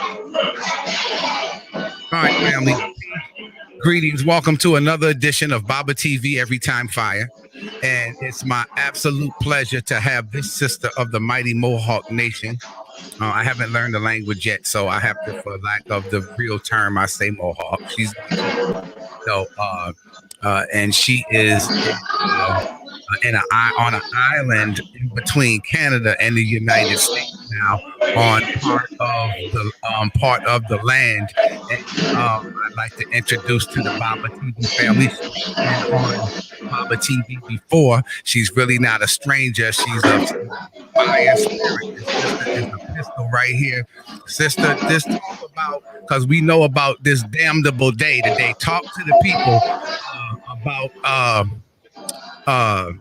All right, family. Greetings. Welcome to another edition of Baba TV Every Time Fire. And it's my absolute pleasure to have this sister of the mighty Mohawk Nation. I haven't learned the language yet, so I have to, for lack of the real term, I say Mohawk. She's and she is on an island in between Canada and the United States now, on part of the land. And I'd like to introduce to the Baba TV family. She's been on Baba TV before. She's really not a stranger. She's a fire spirit. This sister is a pistol right here. Sister, just talk about, because we know about this damnable day today. Talk to the people about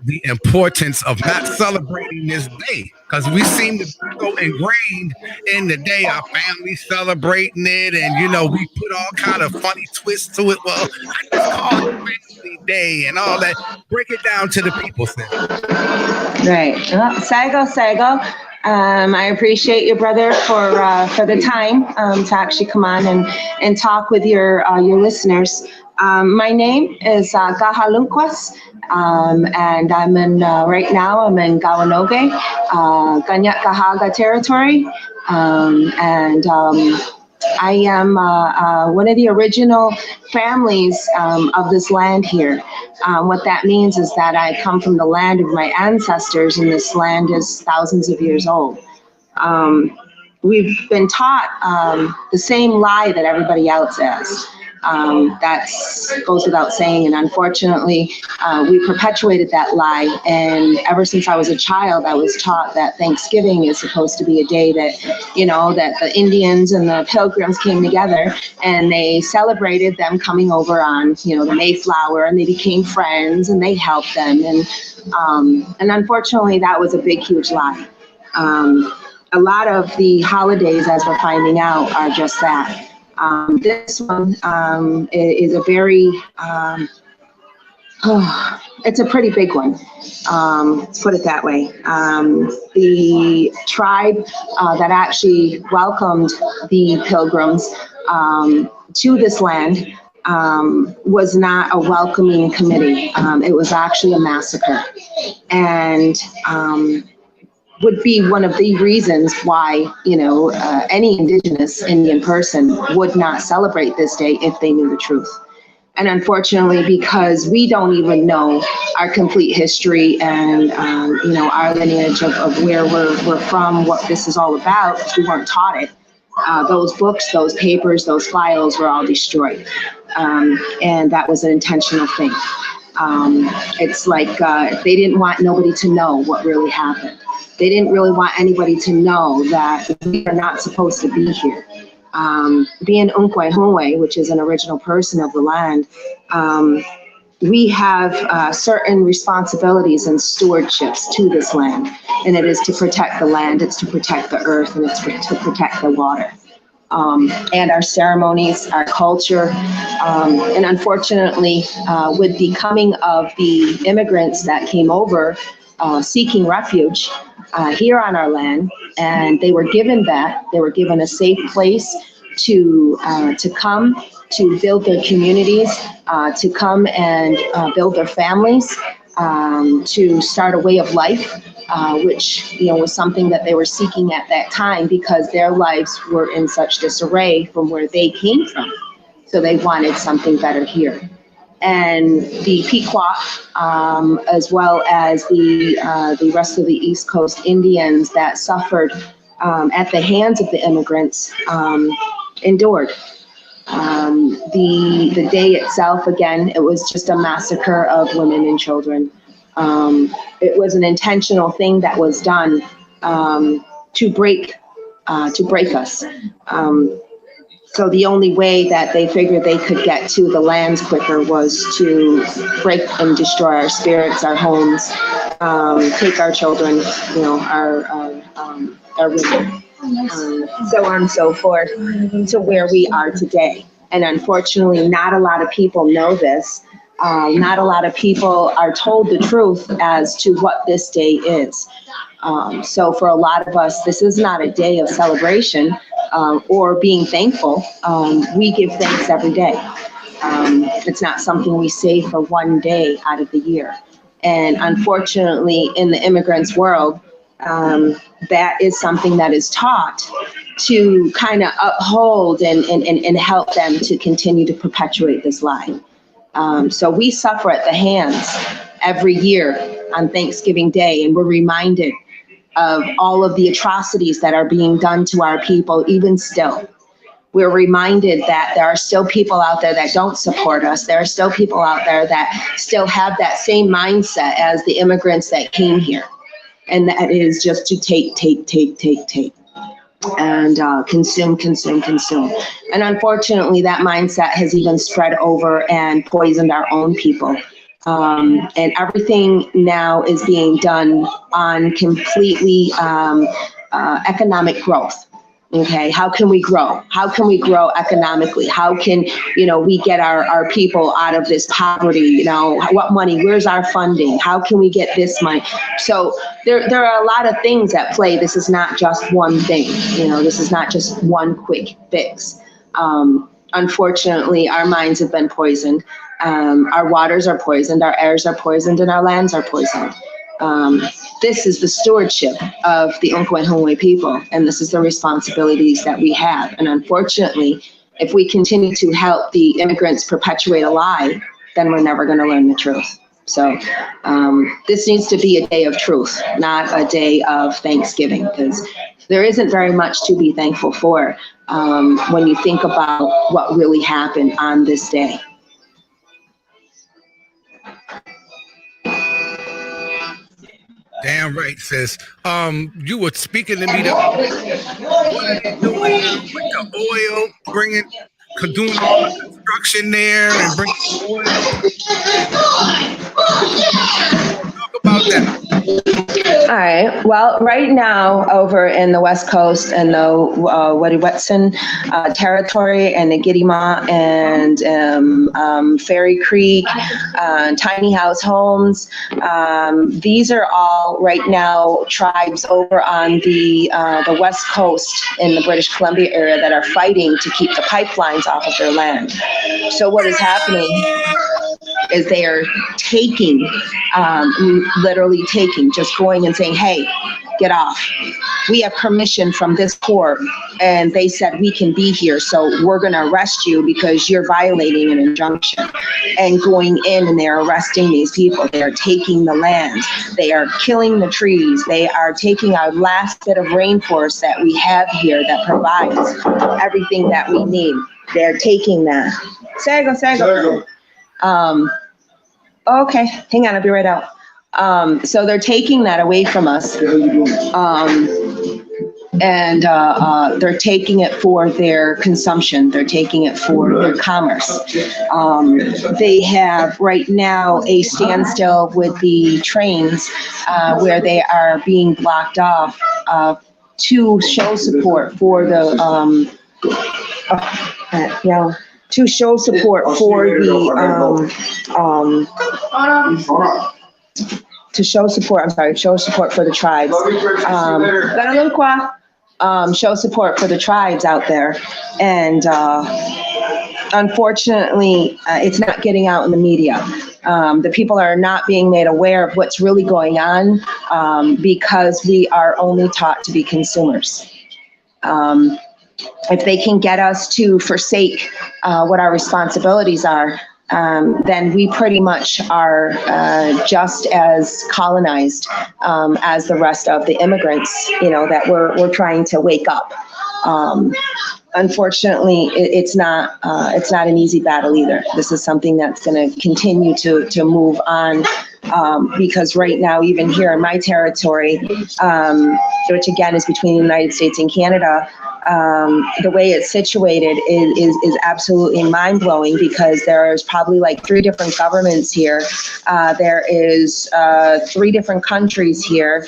the importance of not celebrating this day, because we seem to be so ingrained in the day. Our family celebrating it, and we put all kind of funny twists to it. Well, I just call it Family Day and all that. Break it down to the people, Sid. Right. Well, Sago. I appreciate you, brother, for the time to actually come on and talk with your listeners. My name is Gahalunquas, and I'm in right now. I'm in Gawanoge, Ganyak Gahaga territory, and I am one of the original families of this land here. What that means is that I come from the land of my ancestors, and this land is thousands of years old. We've been taught the same lie that everybody else has. That goes without saying, and unfortunately, we perpetuated that lie. And ever since I was a child, I was taught that Thanksgiving is supposed to be a day that, that the Indians and the Pilgrims came together and they celebrated them coming over on, the Mayflower, and they became friends and they helped them. And unfortunately, that was a big, huge lie. A lot of the holidays, as we're finding out, are just that. This one is a very, it's a pretty big one, let's put it that way. The tribe that actually welcomed the Pilgrims to this land was not a welcoming committee. It was actually a massacre, and would be one of the reasons why, any indigenous Indian person would not celebrate this day if they knew the truth. And unfortunately, because we don't even know our complete history and, our lineage of where we're from, what this is all about, because we weren't taught it, those books, those papers, those files were all destroyed. And that was an intentional thing. It's like they didn't want nobody to know what really happened. They didn't really want anybody to know that we are not supposed to be here. Being Unkwehonwe, which is an original person of the land, we have certain responsibilities and stewardships to this land. And it is to protect the land, it's to protect the earth, and it's to protect the water. And our ceremonies, our culture, and unfortunately, with the coming of the immigrants that came over seeking refuge here on our land, and they were given a safe place to come to build their communities, to come and build their families, to start a way of life, which was something that they were seeking at that time because their lives were in such disarray from where they came from. So they wanted something better here. And the Pequot, as well as the rest of the East Coast Indians that suffered at the hands of the immigrants, endured. The day itself, again, it was just a massacre of women and children. It was an intentional thing that was done to break us. So the only way that they figured they could get to the lands quicker was to break and destroy our spirits, our homes, take our children, our women, so on and so forth, to where we are today. And unfortunately, not a lot of people know this. Not a lot of people are told the truth as to what this day is. So for a lot of us, this is not a day of celebration. or being thankful, we give thanks every day. It's not something we say for one day out of the year. And unfortunately, in the immigrants' world, that is something that is taught to kind of uphold and help them to continue to perpetuate this lie. So we suffer at the hands every year on Thanksgiving Day, and we're reminded of all of the atrocities that are being done to our people, even still. We're reminded that there are still people out there that don't support us. There are still people out there that still have that same mindset as the immigrants that came here. And that is just to take, and consume. And unfortunately, that mindset has even spread over and poisoned our own people. And everything now is being done on completely economic growth. Okay, how can we grow? How can we grow economically? How can, we get our people out of this poverty? What money, where's our funding? How can we get this money? So there are a lot of things at play. This is not just one thing, this is not just one quick fix. Unfortunately, our minds have been poisoned. Our waters are poisoned, our airs are poisoned, and our lands are poisoned. This is the stewardship of the Okwuehnunwe people, and this is the responsibilities that we have. And unfortunately, if we continue to help the immigrants perpetuate a lie, then we're never going to learn the truth. So this needs to be a day of truth, not a day of Thanksgiving, because there isn't very much to be thankful for when you think about what really happened on this day. Damn right, sis. You were speaking to me what are they doing now with the oil, doing all the construction there and bringing oil. Talk about that. All right. Well, right now over in the West Coast and the Wet'suwet'en territory and the Gidima and Fairy Creek, tiny house homes, these are all right now tribes over on the West Coast in the British Columbia area that are fighting to keep the pipelines off of their land. So what is happening is they are taking, literally taking, just going and saying, hey, get off. We have permission from this court, and they said we can be here, so we're going to arrest you because you're violating an injunction. And going in and they're arresting these people. They are taking the land. They are killing the trees. They are taking our last bit of rainforest that we have here that provides everything that we need. They're taking that. Sago. Okay, hang on, I'll be right out. So they're taking that away from us. And they're taking it for their consumption. They're taking it for their commerce. They have right now a standstill with the trains where they are being blocked off to show support for the to show support for the show support for the tribes. Show support for the tribes out there. And unfortunately, it's not getting out in the media. The people are not being made aware of what's really going on because we are only taught to be consumers. If they can get us to forsake what our responsibilities are, then we pretty much are just as colonized as the rest of the immigrants, that we're trying to wake up. Unfortunately, it's not an easy battle either. This is something that's going to continue to move on because right now, even here in my territory, which again is between the United States and Canada, the way it's situated is absolutely mind-blowing because there's probably like 3 different governments here. There is 3 different countries here.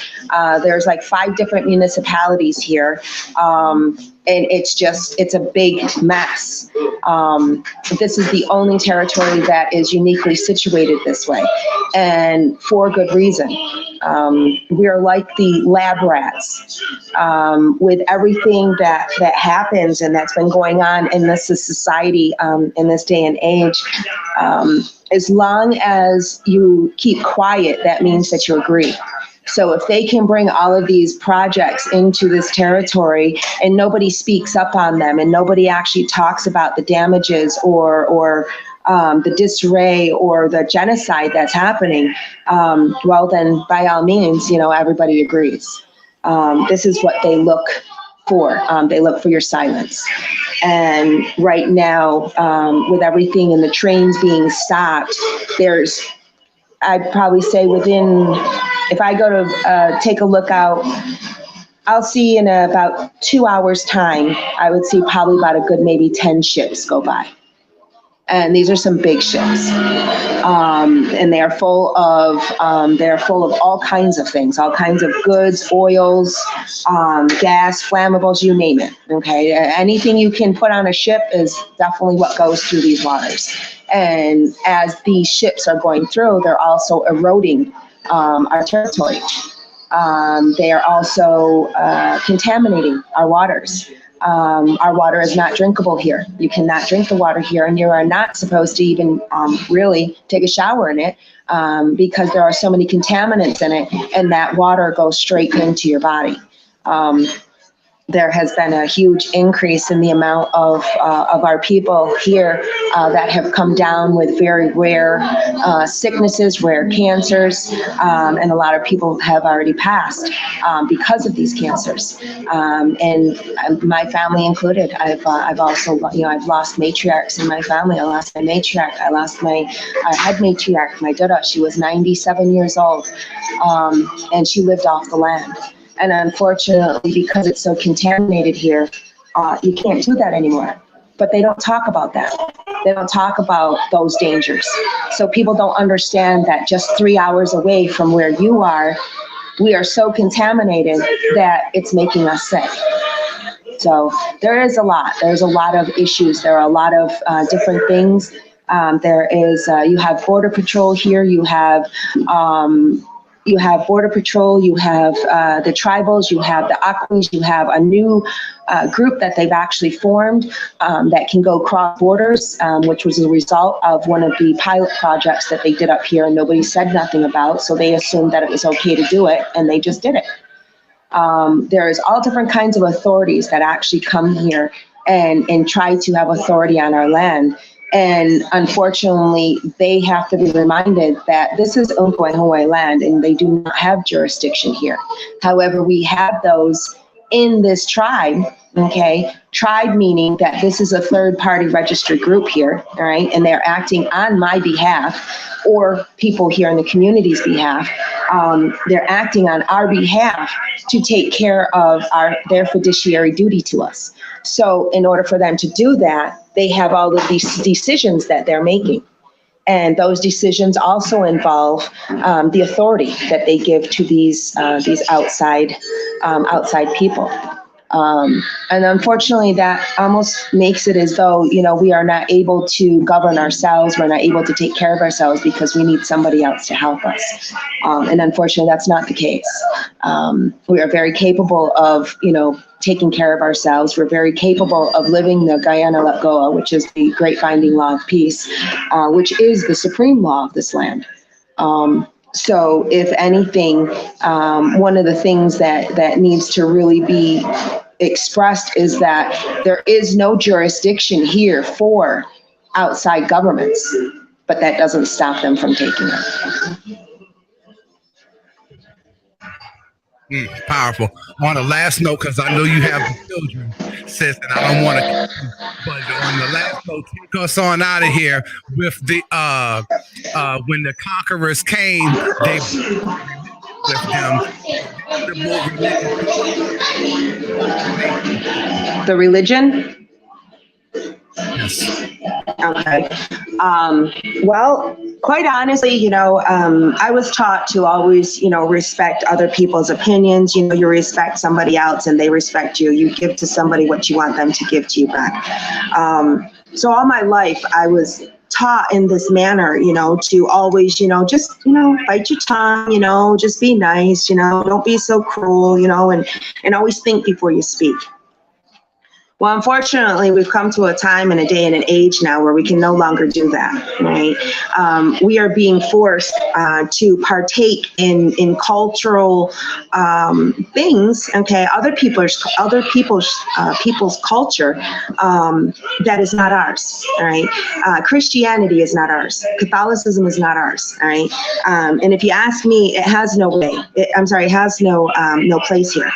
There's like 5 different municipalities here. And it's a big mess. This is the only territory that is uniquely situated this way, and for good reason. We are like the lab rats with everything that happens and that's been going on in this society in this day and age. As long as you keep quiet, that means that you agree. So if they can bring all of these projects into this territory and nobody speaks up on them and nobody actually talks about the damages or the disarray or the genocide that's happening, well then by all means, everybody agrees. This is what they look for. They look for your silence. And right now, with everything and the trains being stopped, I'd probably say if I go to take a look out, I'll see in about 2 hours time, I would see probably about a good maybe 10 ships go by. And these are some big ships. And they are full of all kinds of things, all kinds of goods, oils, gas, flammables, you name it. Okay, anything you can put on a ship is definitely what goes through these waters. And as these ships are going through, they're also eroding our territory. They are also contaminating our waters. Our water is not drinkable here. You cannot drink the water here, and you are not supposed to even really take a shower in it because there are so many contaminants in it, and that water goes straight into your body. There has been a huge increase in the amount of our people here that have come down with very rare sicknesses, rare cancers, and a lot of people have already passed because of these cancers, and my family included. I've also, I've lost matriarchs in my family. I lost my matriarch. I lost my head matriarch, my dada. She was 97 years old, and she lived off the land. And unfortunately, because it's so contaminated here, you can't do that anymore. But they don't talk about that. They don't talk about those dangers. So people don't understand that just 3 hours away from where you are, we are so contaminated that it's making us sick. So there is a lot. There's a lot of issues. There are a lot of different things. There is, you have Border Patrol here. You have Border Patrol, you have the tribals, you have the Aquis, you have a new group that they've actually formed that can go cross borders, which was a result of one of the pilot projects that they did up here and nobody said nothing about, so they assumed that it was okay to do it, and they just did it. There's all different kinds of authorities that actually come here and try to have authority on our land. And unfortunately, they have to be reminded that this is Unquehue land and they do not have jurisdiction here. However, we have those in this tribe, okay? Tribe meaning that this is a third-party registered group here, all right? And they're acting on my behalf or people here in the community's behalf. They're acting on our behalf to take care of their fiduciary duty to us. So in order for them to do that, they have all of these decisions that they're making. And those decisions also involve the authority that they give to these outside people. And unfortunately, that almost makes it as though, we are not able to govern ourselves. We're not able to take care of ourselves because we need somebody else to help us. And unfortunately, that's not the case. We are very capable of, taking care of ourselves. We're very capable of living the Guyana Lagoa, which is the Great Binding Law of Peace, which is the supreme law of this land. So if anything, one of the things that needs to really be expressed is that there is no jurisdiction here for outside governments, but that doesn't stop them from taking it. Powerful. On the last note, because I know you have the children, sis, and I don't want to, but on the last note, take us on out of here with the when the conquerors came, they with them. The religion? Yes. Okay. Well, quite honestly, I was taught to always, respect other people's opinions. You respect somebody else and they respect you. You give to somebody what you want them to give to you back. So all my life, I was taught in this manner, to always, just, bite your tongue, just be nice, don't be so cruel, and always think before you speak. Well, unfortunately, we've come to a time and a day and an age now where we can no longer do that, right? We are being forced to partake in cultural things, okay? Other people's culture that is not ours, all right? Christianity is not ours. Catholicism is not ours, all right? And if you ask me, it has no way. It has no place here.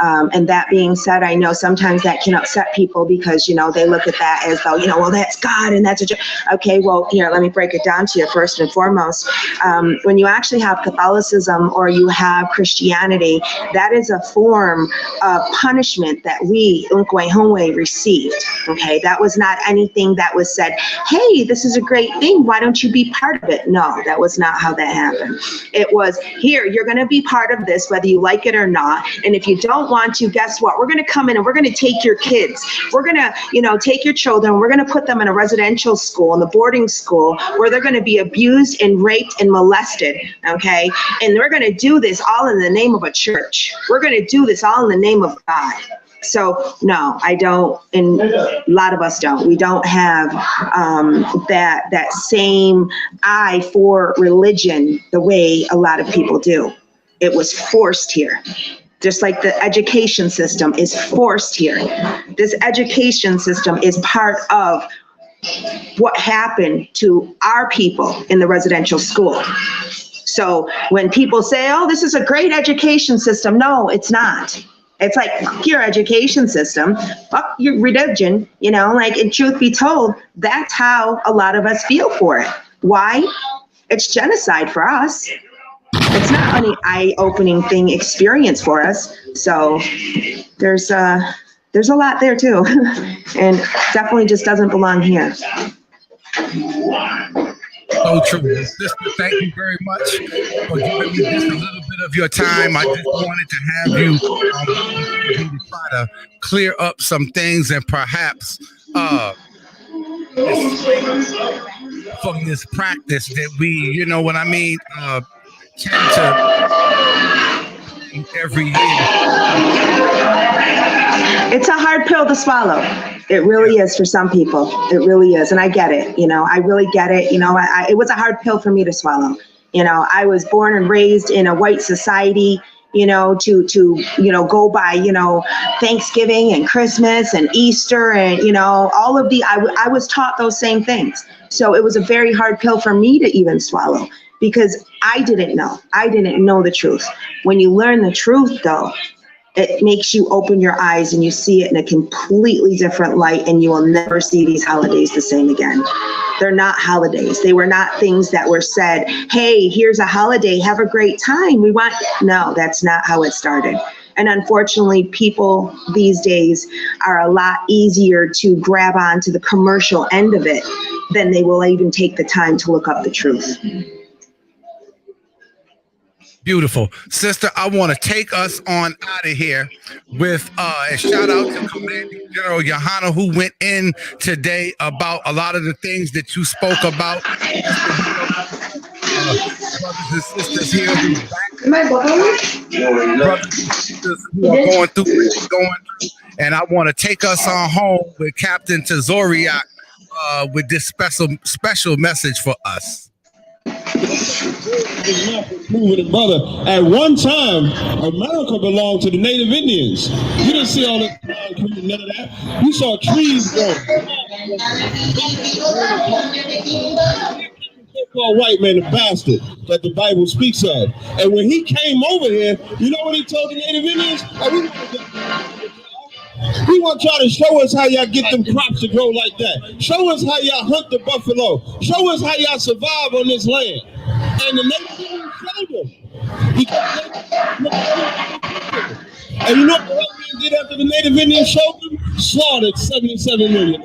And that being said, I know sometimes that can upset people because, they look at that as though, well, that's God and that's okay, well, here, let me break it down to you first and foremost. When you actually have Catholicism or you have Christianity, that is a form of punishment that we, Nkwe received, okay? That was not anything that was said, hey, this is a great thing, why don't you be part of it? No, that was not how that happened. It was, here, you're gonna be part of this, whether you like it or not, and if you don't want to, guess what? We're going to come in and we're going to take your kids. We're going to, take your children. We're going to put them in a residential school, in the boarding school, where they're going to be abused and raped and molested, okay? And we're going to do this all in the name of a church. We're going to do this all in the name of God. So, no, I don't, and a lot of us don't. We don't have that same eye for religion the way a lot of people do. It was forced here. Just like the education system is forced here. This education system is part of what happened to our people in the residential school. So when people say, oh, this is a great education system, no, it's not. It's like, fuck your education system, fuck your religion, and truth be told, that's how a lot of us feel for it. Why? It's genocide for us. It's not an eye-opening experience for us. So there's a lot there too, and definitely just doesn't belong here. So true. Sister, thank you very much for giving me just a little bit of your time. I just wanted to have you to try to clear up some things and perhaps from this practice that we, tend to every year. It's a hard pill to swallow. It really is for some people. It really is. And I get it. I really get it. It was a hard pill for me to swallow. I was born and raised in a white society, to go by, Thanksgiving and Christmas and Easter and, all of I was taught those same things. So it was a very hard pill for me to even swallow because I didn't know. I didn't know the truth. When you learn the truth, though, it makes you open your eyes and you see it in a completely different light, and you will never see these holidays the same again. They're not holidays. They were not things that were said, hey, here's a holiday, have a great time. No, that's not how it started. And unfortunately, people these days are a lot easier to grab onto the commercial end of it than they will even take the time to look up the truth. Beautiful. Sister, I want to take us on out of here with a shout out to Commanding General Johanna, who went in today about a lot of the things that you spoke about. Brothers and sisters here who's back. Brothers and sisters who are going through what you're going through. And I want to take us on home with Captain Tazoriak with this special message for us. Brother, at one time, America belonged to the Native Indians. You didn't see all that, none of that. You saw trees growing. So-called white man, the bastard that the Bible speaks of. And when he came over here, you know what he told the Native Indians? We want y'all to show us how y'all get them crops to grow like that. Show us how y'all hunt the buffalo. Show us how y'all survive on this land. And the Native Indians showed them. And you know what the white man did after the Native Indians showed them? Slaughtered 77 million.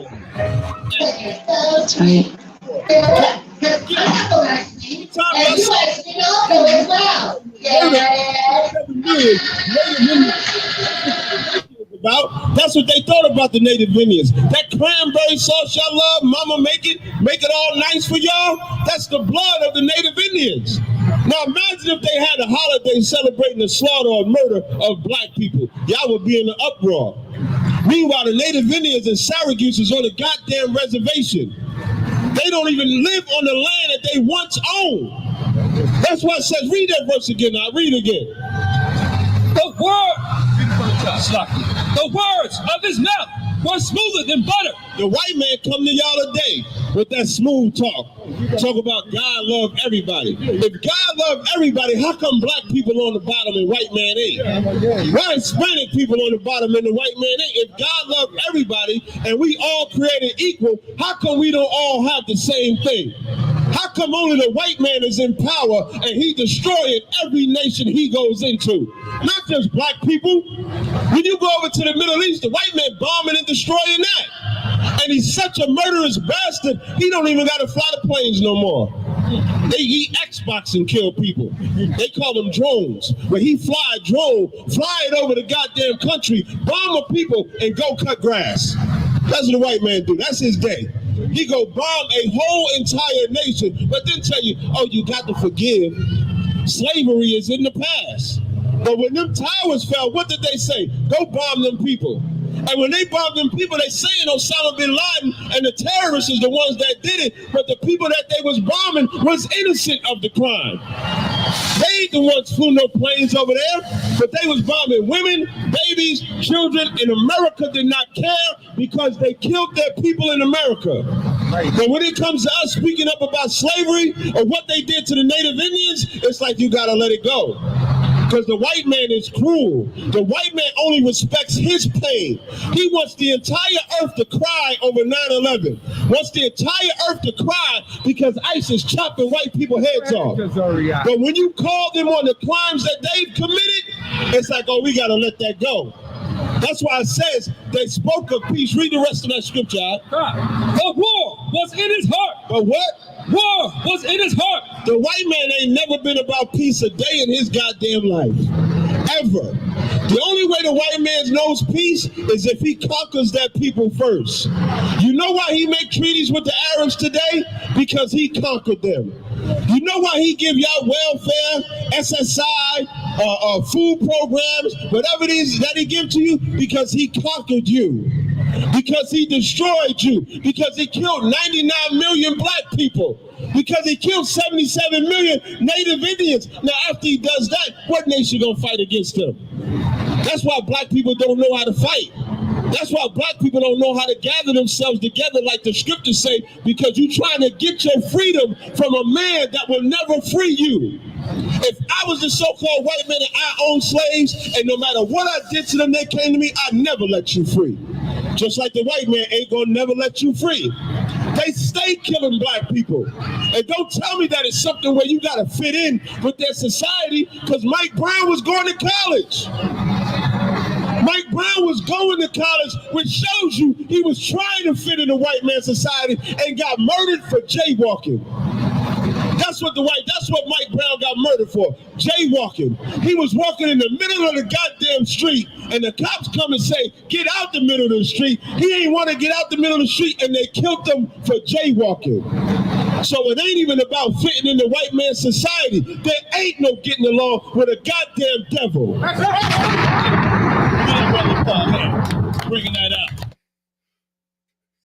That's right. about. That's what they thought about the Native Indians. That cranberry sauce y'all love, mama make it all nice for y'all. That's the blood of the Native Indians. Now imagine if they had a holiday celebrating the slaughter or murder of black people. Y'all would be in an uproar. Meanwhile, the Native Indians in Syracuse is on a goddamn reservation. They don't even live on the land that they once owned. That's why it says, read that verse again now, read it again. The words of his mouth were smoother than butter. The white man come to y'all today with that smooth talk. Talk about God love everybody. If God love everybody, how come black people on the bottom and white man ain't? Why Hispanic people on the bottom and the white man ain't? If God love everybody and we all created equal, how come we don't all have the same thing? How come only the white man is in power and he destroying every nation he goes into? Not just black people. When you go over to the Middle East, the white man bombing and destroying that. And he's such a murderous bastard, he don't even got to fly the planes no more. He Xbox and kill people. They call them drones. But he fly a drone, fly it over the goddamn country, bomb a people, and go cut grass. That's what the white man do. That's his day. He go bomb a whole entire nation, but then tell you, oh, you got to forgive. Slavery is in the past. But when them towers fell, what did they say? Go bomb them people. And when they bombed them people, they saying Osama bin Laden and the terrorists is the ones that did it, but the people that they was bombing was innocent of the crime. They ain't the ones flew no planes over there, but they was bombing women, babies, children, and America did not care because they killed their people in America. But when it comes to us speaking up about slavery or what they did to the Native Indians, it's like you gotta let it go. Because the white man is cruel. The white man only respects his pain. He wants the entire earth to cry over 9/11. Wants the entire earth to cry because ICE is chopping white people's heads off. But when you call them on the crimes that they've committed, it's like, oh, we got to let that go. That's why it says they spoke of peace. Read the rest of that scripture. The war was in his heart. But what? War was in his heart. The white man ain't never been about peace a day in his goddamn life. Ever. The only way the white man knows peace is if he conquers that people first. You know why he make treaties with the Arabs today? Because he conquered them. You know why he give y'all welfare, SSI, food programs, whatever it is that he give to you? Because he conquered you. Because he destroyed you. Because he killed 99 million black people. Because he killed 77 million Native Indians. Now, after he does that, what nation gonna fight against him? That's why black people don't know how to fight. That's why black people don't know how to gather themselves together like the scriptures say, because you're trying to get your freedom from a man that will never free you. If I was the so-called white man and I owned slaves, and no matter what I did to them, they came to me, I'd never let you free. Just like the white man ain't gonna never let you free. They stay killing black people. And don't tell me that it's something where you gotta fit in with their society, because Mike Brown was going to college. Mike Brown was going to college, which shows you he was trying to fit in the white man's society and got murdered for jaywalking. That's what Mike Brown got murdered for, jaywalking. He was walking in the middle of the goddamn street, and the cops come and say, get out the middle of the street. He ain't want to get out the middle of the street, and they killed him for jaywalking. So it ain't even about fitting in the white man's society. There ain't no getting along with a goddamn devil. Bringing that up.